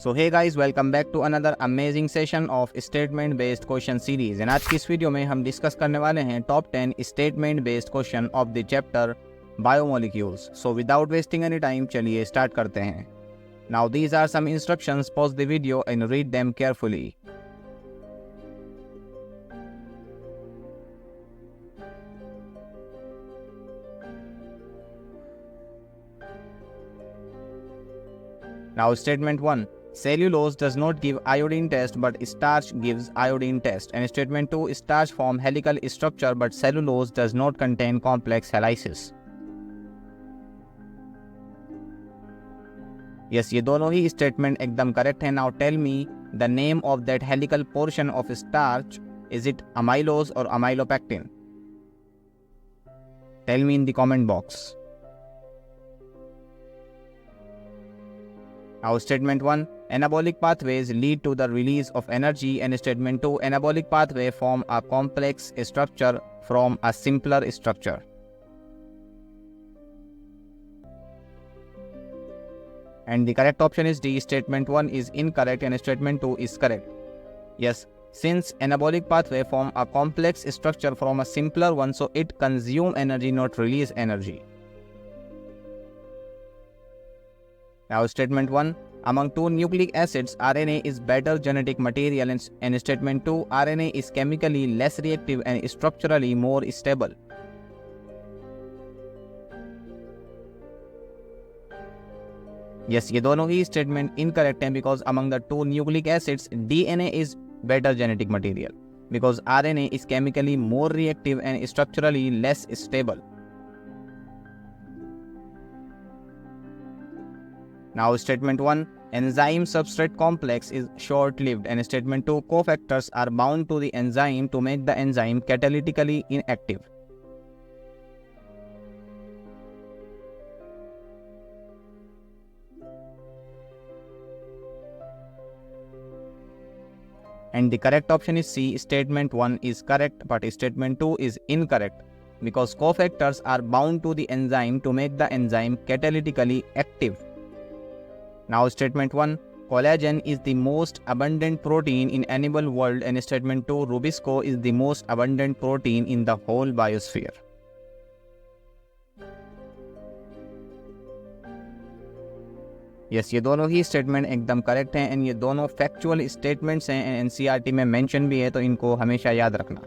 So hey guys, welcome back to another amazing session of statement based question series। आज की इस video में हम डिस्कस करने वाले हैं top 10 statement based question of the chapter biomolecules. So without wasting any time चलिए start करते हैं। Now these are some instructions, pause the video and read them carefully. Now statement 1. Cellulose does not give iodine test but starch gives iodine test. And statement 2. Starch form helical structure but cellulose does not contain complex helices. Yes, ये दोनों ही statement एकदम correct है। Now tell me the name of that helical portion of starch. Is it amylose or amylopectin? Tell me in the comment box. Now statement 1. Anabolic pathways lead to the release of energy, and statement 2. Anabolic pathway form a complex structure from a simpler structure. And the correct option is D. Statement 1 is incorrect and statement 2 is correct. Yes, since anabolic pathway form a complex structure from a simpler one, so it consume energy, not release energy. Now statement 1. Among two nucleic acids, RNA is better genetic material, and statement 2. RNA is chemically less reactive and structurally more stable. Yes, ये दोनों ही statement incorrect हैं because among the two nucleic acids, DNA is better genetic material because RNA is chemically more reactive and structurally less stable. Now statement 1. Enzyme substrate complex is short-lived, and statement 2. Cofactors are bound to the enzyme to make the enzyme catalytically inactive. And the correct option is C. Statement 1 is correct, but statement 2 is incorrect because cofactors are bound to the enzyme to make the enzyme catalytically active. Now statement 1. Collagen is the most abundant protein in animal world, and statement 2. Rubisco is the most abundant protein in the whole biosphere. Yes, ये दोनों ही statement एकदम correct हैं and ये दोनों factual statements हैं and NCERT में mention भी है, तो इनको हमेशा याद रखना।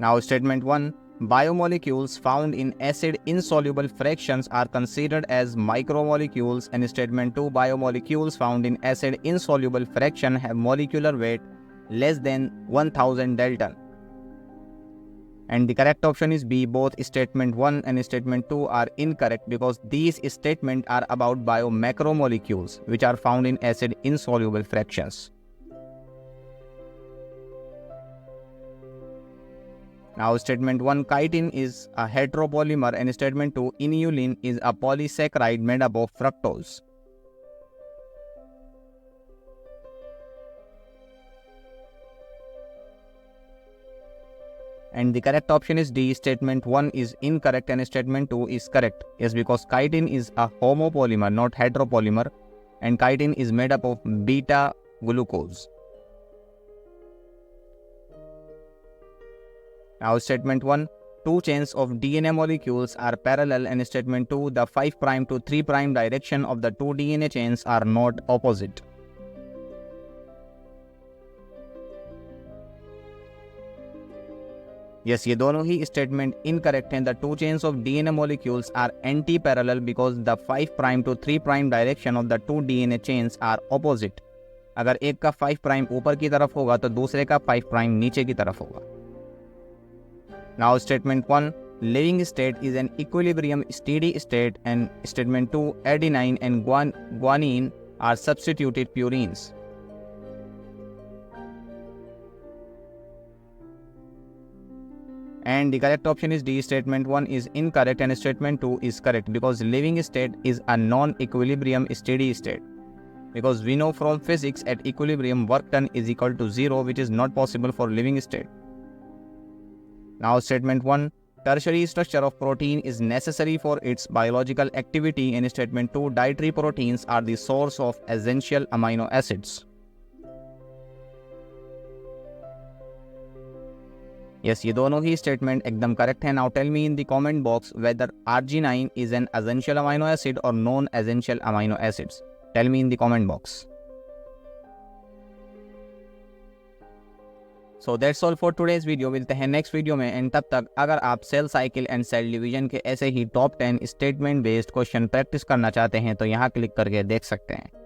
Now statement 1. Biomolecules found in acid insoluble fractions are considered as micromolecules, and statement 2. Biomolecules found in acid insoluble fraction have molecular weight less than 1000 Dalton. And the correct option is B. Both statement 1 and statement 2 are incorrect because these statements are about biomacromolecules which are found in acid insoluble fractions. Now statement 1. Chitin is a heteropolymer, and statement 2. Inulin is a polysaccharide made up of fructose. And the correct option is D. Statement 1 is incorrect and statement 2 is correct. Yes, because chitin is a homopolymer, not heteropolymer, and chitin is made up of beta glucose. Now statement 1. Two chains of DNA molecules are parallel, and statement 2. The 5' to 3' direction of the two DNA chains are not opposite. Yes, ये दोनों ही statement incorrect हैं। The two chains of DNA molecules are anti-parallel because the 5' to 3' direction of the two DNA chains are opposite. अगर एक का 5' ऊपर की तरफ होगा तो दूसरे का 5' नीचे की तरफ होगा। Now statement 1. Living state is an equilibrium steady state, and statement 2. Adenine and guanine are substituted purines. And the correct option is D. Statement 1 is incorrect and statement 2 is correct because living state is a non-equilibrium steady state. Because we know from physics at equilibrium work done is equal to 0, which is not possible for living state. Now statement 1. tertiary structure of protein is necessary for its biological activity. In statement 2, dietary proteins are the source of essential amino acids. Yes, ये दोनों ही statement एकदम correct है. Now tell me in the comment box whether arginine is an essential amino acid or non-essential amino acids. Tell me in the comment box. So that's all for today's video. मिलते हैं next video में. And तब तक अगर आप cell cycle and cell division के ऐसे ही top 10 statement based question practice करना चाहते हैं तो यहाँ क्लिक करके देख सकते हैं.